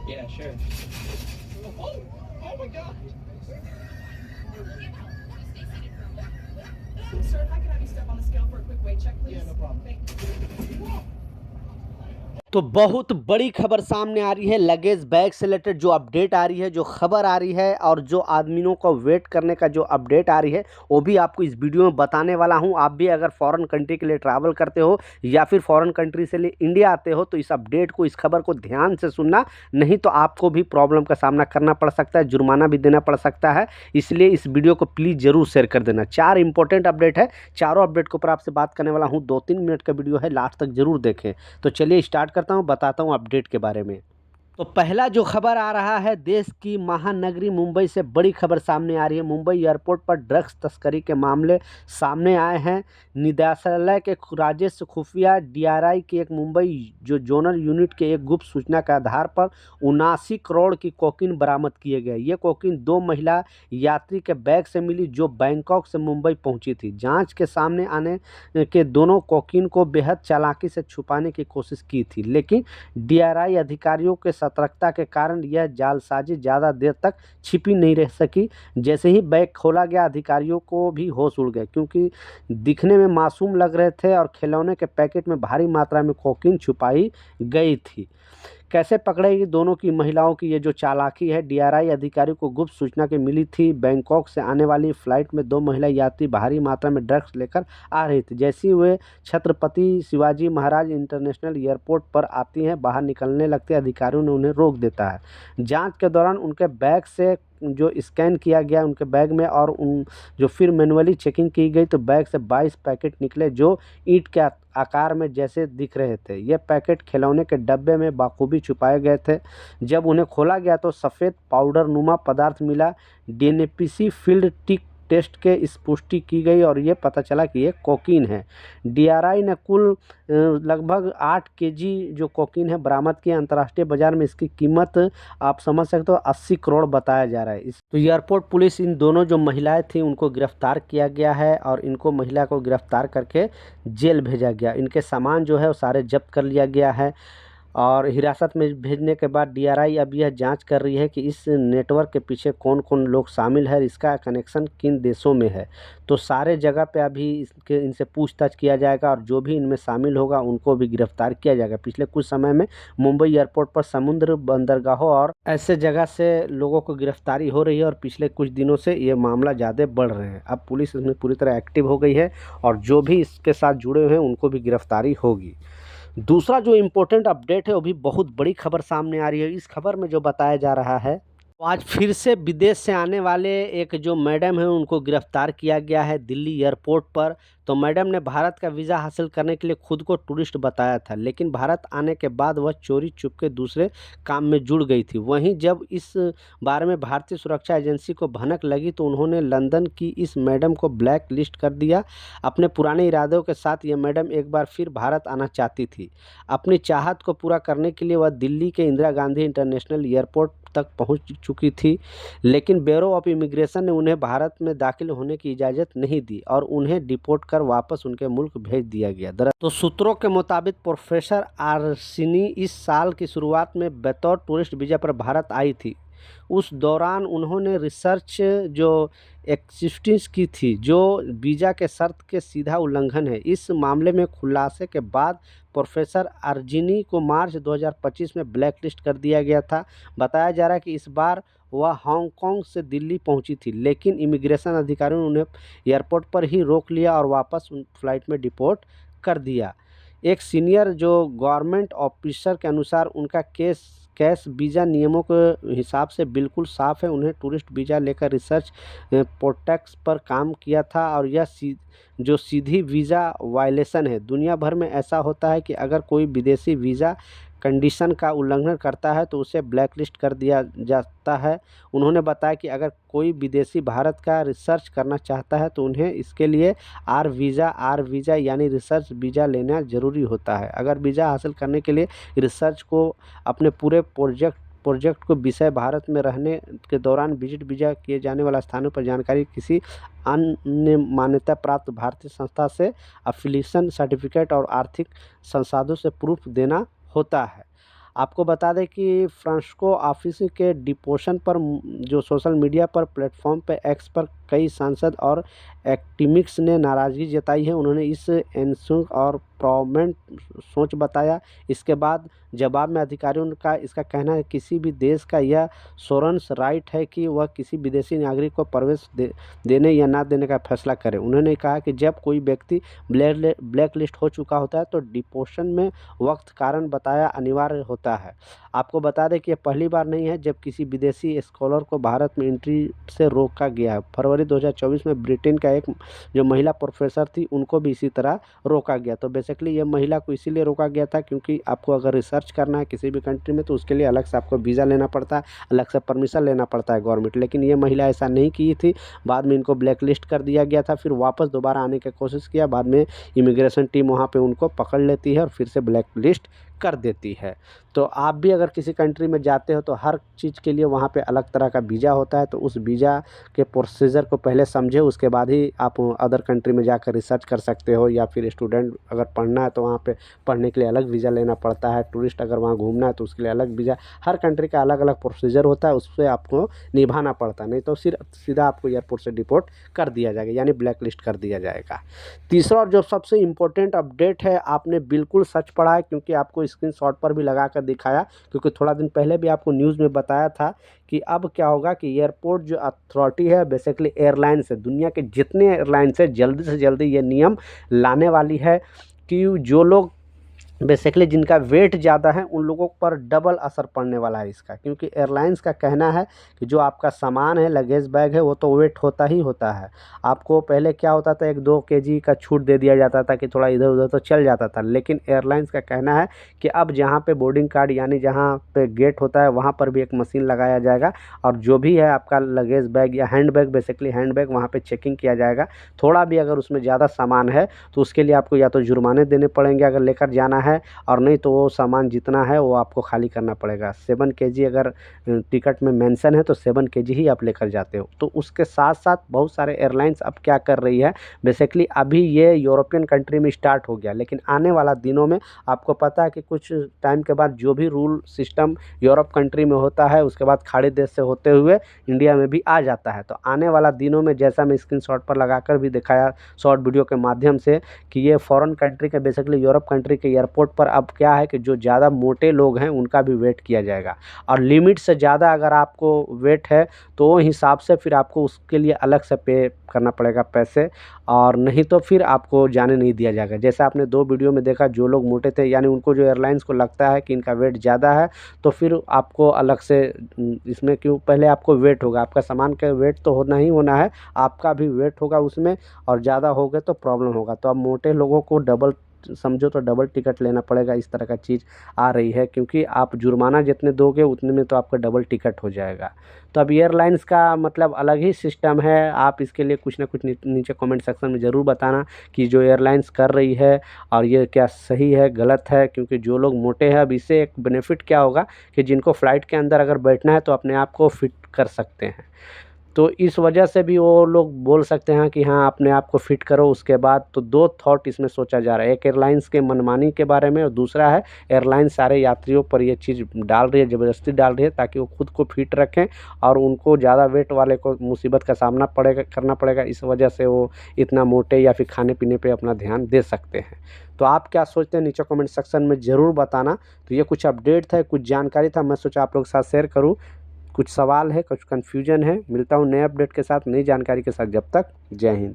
Yeah, sure. Oh, oh my God. Sir, if I could have you step on the scale for a quick weight check, please. Yeah, no problem. Thank you. तो बहुत बड़ी खबर सामने आ रही है। Luggage bag से related जो update आ रही है, जो खबर आ रही है और जो आदमियों को वेट करने का जो अपडेट आ रही है, वो भी आपको इस वीडियो में बताने वाला हूं। आप भी अगर फॉरेन कंट्री के लिए ट्रैवल करते हो या फिर फॉरेन कंट्री से लिए इंडिया आते हो तो इस अपडेट को, इस खबर को ध्यान से सुनना, नहीं तो आपको भी प्रॉब्लम का सामना करना पड़ सकता है, जुर्माना भी देना पड़ सकता है। इसलिए इस वीडियो को प्लीज़ ज़रूर शेयर कर देना। 4 इंपॉर्टेंट अपडेट है, चारों अपडेट के ऊपर आपसे बात करने वाला हूँ। 2-3 मिनट का वीडियो है, लास्ट तक जरूर देखें। तो चलिए स्टार्ट करता हूँ, बताता हूँ अपडेट के बारे में। तो पहला जो खबर आ रहा है, देश की महानगरी मुंबई से बड़ी खबर सामने आ रही है। मुंबई एयरपोर्ट पर ड्रग्स तस्करी के मामले सामने आए हैं। निदेशालय के राजेश खुफिया डीआरआई की एक मुंबई जो जोनल यूनिट के एक गुप्त सूचना के आधार पर 79 करोड़ की कोकीन बरामद किए गए। ये कोकीन 2 महिला यात्री के बैग से मिली जो बैंकॉक से मुंबई पहुंची थी। जांच के सामने आने के दोनों कोकीन को बेहद चालाकी से छुपाने की कोशिश की थी, लेकिन डीआरआई अधिकारियों के सतर्कता के कारण यह जालसाजी ज़्यादा देर तक छिपी नहीं रह सकी। जैसे ही बैग खोला गया, अधिकारियों को भी होश उड़ गए, क्योंकि दिखने में मासूम लग रहे थे और खिलौने के पैकेट में भारी मात्रा में कोकीन छुपाई गई थी। कैसे पकड़ेगी दोनों की महिलाओं की ये जो चालाकी है। डीआरआई अधिकारियों को गुप्त सूचना के मिली थी। बैंकॉक से आने वाली फ्लाइट में 2 महिला यात्री भारी मात्रा में ड्रग्स लेकर आ रही थी। जैसे ही वे छत्रपति शिवाजी महाराज इंटरनेशनल एयरपोर्ट पर आती हैं, बाहर निकलने लगते अधिकारियों ने उन्हें रोक देता है। जांच के दौरान उनके बैग से जो स्कैन किया गया उनके बैग में और उन जो फिर मैनुअली चेकिंग की गई तो बैग से 22 पैकेट निकले जो ईंट के आकार में जैसे दिख रहे थे। ये पैकेट खिलौने के डब्बे में बाखूबी छुपाए गए थे। जब उन्हें खोला गया तो सफ़ेद पाउडर नुमा पदार्थ मिला। डीएनपीसी फील्ड टिक टेस्ट के इस पुष्टि की गई और ये पता चला कि ये कोकीन है। डीआरआई ने कुल लगभग 8 केजी जो कोकीन है बरामद किया। अंतर्राष्ट्रीय बाजार में इसकी कीमत आप समझ सकते हो 80 करोड़ बताया जा रहा है। इस तो एयरपोर्ट पुलिस इन दोनों जो महिलाएं थी उनको गिरफ्तार किया गया है और इनको महिला को गिरफ्तार करके जेल भेजा गया। इनके सामान जो है वो सारे जब्त कर लिया गया है और हिरासत में भेजने के बाद डीआरआई अब यह जांच कर रही है कि इस नेटवर्क के पीछे कौन कौन लोग शामिल है, इसका कनेक्शन किन देशों में है। तो सारे जगह पे अभी इनसे पूछताछ किया जाएगा और जो भी इनमें शामिल होगा उनको भी गिरफ्तार किया जाएगा। पिछले कुछ समय में मुंबई एयरपोर्ट पर समुद्र बंदरगाहों और ऐसे जगह से लोगों को गिरफ्तारी हो रही है और पिछले कुछ दिनों से ये मामला ज़्यादा बढ़ रहे हैं। अब पुलिस इसमें पूरी तरह एक्टिव हो गई है और जो भी इसके साथ जुड़े हुए हैं उनको भी गिरफ्तारी होगी। दूसरा जो इम्पोर्टेंट अपडेट है वो भी बहुत बड़ी खबर सामने आ रही है। इस खबर में जो बताया जा रहा है, तो आज फिर से विदेश से आने वाले एक जो मैडम है उनको गिरफ्तार किया गया है दिल्ली एयरपोर्ट पर। तो मैडम ने भारत का वीज़ा हासिल करने के लिए खुद को टूरिस्ट बताया था, लेकिन भारत आने के बाद वह चोरी चुपके दूसरे काम में जुड़ गई थी। वहीं जब इस बारे में भारतीय सुरक्षा एजेंसी को भनक लगी तो उन्होंने लंदन की इस मैडम को ब्लैक लिस्ट कर दिया। अपने पुराने इरादों के साथ ये मैडम एक बार फिर भारत आना चाहती थी। अपनी चाहत को पूरा करने के लिए वह दिल्ली के इंदिरा गांधी इंटरनेशनल एयरपोर्ट तक पहुंच चुकी थी, लेकिन ब्यूरो ऑफ इमिग्रेशन ने उन्हें भारत में दाखिल होने की इजाज़त नहीं दी और उन्हें डिपोर्ट कर वापस उनके मुल्क भेज दिया गया। तो सूत्रों के मुताबिक प्रोफेसर आर्सिनी इस साल की शुरुआत में बतौर टूरिस्ट वीज़ा पर भारत आई थी। उस दौरान उन्होंने रिसर्च जो एक्टिविटीज़ की थी जो वीज़ा के शर्त के सीधा उल्लंघन है। इस मामले में खुलासे के बाद प्रोफेसर आर्जिनी को मार्च 2025 में ब्लैक लिस्ट कर दिया गया था। बताया जा रहा है कि इस बार वह हांगकांग से दिल्ली पहुंची थी, लेकिन इमिग्रेशन अधिकारियों ने उन्हें एयरपोर्ट पर ही रोक लिया और वापस उन फ्लाइट में डिपोर्ट कर दिया। एक सीनियर जो गवर्नमेंट ऑफिसर के अनुसार उनका कैश वीज़ा नियमों के हिसाब से बिल्कुल साफ़ है। उन्हें टूरिस्ट वीज़ा लेकर रिसर्च प्रोटेक्ट्स पर काम किया था और यह जो सीधी वीज़ा वायलेशन है। दुनिया भर में ऐसा होता है कि अगर कोई विदेशी वीज़ा कंडीशन का उल्लंघन करता है तो उसे ब्लैक लिस्ट कर दिया जाता है। उन्होंने बताया कि अगर कोई विदेशी भारत का रिसर्च करना चाहता है तो उन्हें इसके लिए आर वीज़ा यानी रिसर्च वीज़ा लेना ज़रूरी होता है। अगर वीज़ा हासिल करने के लिए रिसर्च को अपने पूरे प्रोजेक्ट को विषय भारत में रहने के दौरान विजिट वीज़ा किए जाने वाला स्थानों पर जानकारी किसी अन्य मान्यता प्राप्त भारतीय संस्था से एफिलिएशन सर्टिफिकेट और आर्थिक संसाधनों से प्रूफ देना होता है। आपको बता दें कि फ्रांसिस्को ऑफिसी के डिपोशन पर जो सोशल मीडिया पर प्लेटफॉर्म पे एक्स पर कई सांसद और एक्टिविस्ट्स ने नाराज़गी जताई है। उन्होंने इस एनसुक और प्रॉमेंट सोच बताया। इसके बाद जवाब में अधिकारियों का इसका कहना है किसी भी देश का यह सोरन्स राइट है कि वह किसी विदेशी नागरिक को प्रवेश देने या ना देने का फैसला करे। उन्होंने कहा कि जब कोई व्यक्ति ब्लैक लिस्ट हो चुका होता है तो डिपोशन में वक्त कारण बताया अनिवार्य होता है। आपको बता दें कि यह पहली बार नहीं है जब किसी विदेशी स्कॉलर को भारत में एंट्री से रोका गया है। फरवरी 2024 में ब्रिटेन का एक जो महिला प्रोफेसर थी उनको भी इसी तरह रोका गया। तो बेसिकली ये महिला को इसीलिए रोका गया था क्योंकि आपको अगर रिसर्च करना है किसी भी कंट्री में तो उसके लिए अलग से आपको वीज़ा लेना पड़ता है, अलग से परमिशन लेना पड़ता है गवर्नमेंट। लेकिन ये महिला ऐसा नहीं की थी, बाद में इनको ब्लैक लिस्ट कर दिया गया था, फिर वापस दोबारा आने की कोशिश किया, बाद में इमिग्रेशन टीम वहाँ पे उनको पकड़ लेती है और फिर से ब्लैक लिस्ट कर देती है। तो आप भी अगर किसी कंट्री में जाते हो तो हर चीज़ के लिए वहाँ पे अलग तरह का वीज़ा होता है, तो उस वीज़ा के प्रोसीजर को पहले समझे, उसके बाद ही आप अदर कंट्री में जाकर रिसर्च कर सकते हो। या फिर स्टूडेंट अगर पढ़ना है तो वहाँ पे पढ़ने के लिए अलग वीज़ा लेना पड़ता है, टूरिस्ट अगर वहाँ घूमना है तो उसके लिए अलग वीज़ा, हर कंट्री का अलग अलग प्रोसीजर होता है, उससे आपको निभाना पड़ता है, नहीं तो सीधा आपको एयरपोर्ट से डिपोर्ट कर दिया जाएगा, यानी ब्लैक लिस्ट कर दिया जाएगा। तीसरा और जो सबसे इम्पोर्टेंट अपडेट है, आपने बिल्कुल सच पढ़ा है क्योंकि आपको स्क्रीनशॉट पर भी लगा कर दिखाया, क्योंकि थोड़ा दिन पहले भी आपको न्यूज़ में बताया था कि अब क्या होगा कि एयरपोर्ट जो अथॉरिटी है बेसिकली एयरलाइंस है, दुनिया के जितने एयरलाइंस है जल्दी से जल्दी ये नियम लाने वाली है कि जो लोग बेसिकली जिनका वेट ज़्यादा है उन लोगों पर डबल असर पड़ने वाला है इसका, क्योंकि एयरलाइंस का कहना है कि जो आपका सामान है, लगेज बैग है, वो तो वेट होता ही होता है। आपको पहले क्या होता था, 1-2 केजी का छूट दे दिया जाता था कि थोड़ा इधर उधर तो चल जाता था, लेकिन एयरलाइंस का कहना है कि अब जहाँ पे बोर्डिंग कार्ड यानी जहाँ पे गेट होता है वहाँ पर भी एक मशीन लगाया जाएगा और जो भी है आपका लगेज बैग या hand bag, basically hand bag, वहाँ पर चेकिंग किया जाएगा। थोड़ा भी अगर उसमें ज़्यादा सामान है तो उसके लिए आपको या तो जुर्माने देने पड़ेंगे अगर लेकर जाना है, और नहीं तो वो सामान जितना है वो आपको खाली करना पड़ेगा। 7 केजी अगर टिकट में मेंशन है तो 7 केजी ही आप लेकर जाते हो। तो उसके साथ साथ बहुत सारे एयरलाइंस अब क्या कर रही है, बेसिकली अभी ये यूरोपियन कंट्री में स्टार्ट हो गया, लेकिन आने वाला दिनों में आपको पता है कि कुछ टाइम के बाद जो भी रूल सिस्टम यूरोप कंट्री में होता है उसके बाद खाड़ी देश से होते हुए इंडिया में भी आ जाता है। तो आने वाला दिनों में जैसा मैं स्क्रीनशॉट पर लगाकर भी दिखाया शॉर्ट वीडियो के माध्यम से कि ये फॉरेन कंट्री के बेसिकली यूरोप कंट्री के एयरपोर्ट पर अब क्या है कि जो ज़्यादा मोटे लोग हैं उनका भी वेट किया जाएगा, और लिमिट से ज़्यादा अगर आपको वेट है तो वो हिसाब से फिर आपको उसके लिए अलग से पे करना पड़ेगा पैसे, और नहीं तो फिर आपको जाने नहीं दिया जाएगा। जैसे आपने 2 वीडियो में देखा, जो लोग मोटे थे यानी उनको जो एयरलाइंस को लगता है कि इनका वेट ज़्यादा है तो फिर आपको अलग से इसमें क्यों, पहले आपको वेट होगा, आपका सामान का वेट तो होना ही होना है, आपका भी वेट होगा उसमें, और ज़्यादा हो गए तो प्रॉब्लम होगा। तो अब मोटे लोगों को डबल समझो तो डबल टिकट लेना पड़ेगा, इस तरह का चीज़ आ रही है, क्योंकि आप जुर्माना जितने दोगे उतने में तो आपका डबल टिकट हो जाएगा। तो अब एयरलाइंस का मतलब अलग ही सिस्टम है। आप इसके लिए कुछ ना कुछ नीचे कमेंट सेक्शन में ज़रूर बताना कि जो एयरलाइंस कर रही है और ये क्या सही है गलत है, क्योंकि जो लोग मोटे हैं अब इससे एक बेनिफिट क्या होगा कि जिनको फ़्लाइट के अंदर अगर बैठना है तो अपने आप को फिट कर सकते हैं। तो इस वजह से भी वो लोग बोल सकते हैं कि हाँ अपने आप को फिट करो। उसके बाद तो 2 थॉट इसमें सोचा जा रहा है, एक एयरलाइंस के मनमानी के बारे में और दूसरा है एयरलाइंस सारे यात्रियों पर ये चीज़ डाल रही है, ज़बरदस्ती डाल रही है ताकि वो खुद को फिट रखें और उनको ज़्यादा वेट वाले को मुसीबत का सामना करना पड़ेगा, इस वजह से वो इतना मोटे या फिर खाने पीने पर अपना ध्यान दे सकते हैं। तो आप क्या सोचते हैं नीचे कमेंट सेक्शन में ज़रूर बताना। तो ये कुछ अपडेट था, कुछ जानकारी था, मैं सोचा आप लोग के साथ शेयर करूँ। कुछ सवाल है, कुछ कन्फ्यूजन है, मिलता हूँ नए अपडेट के साथ, नई जानकारी के साथ। जब तक जय हिंद।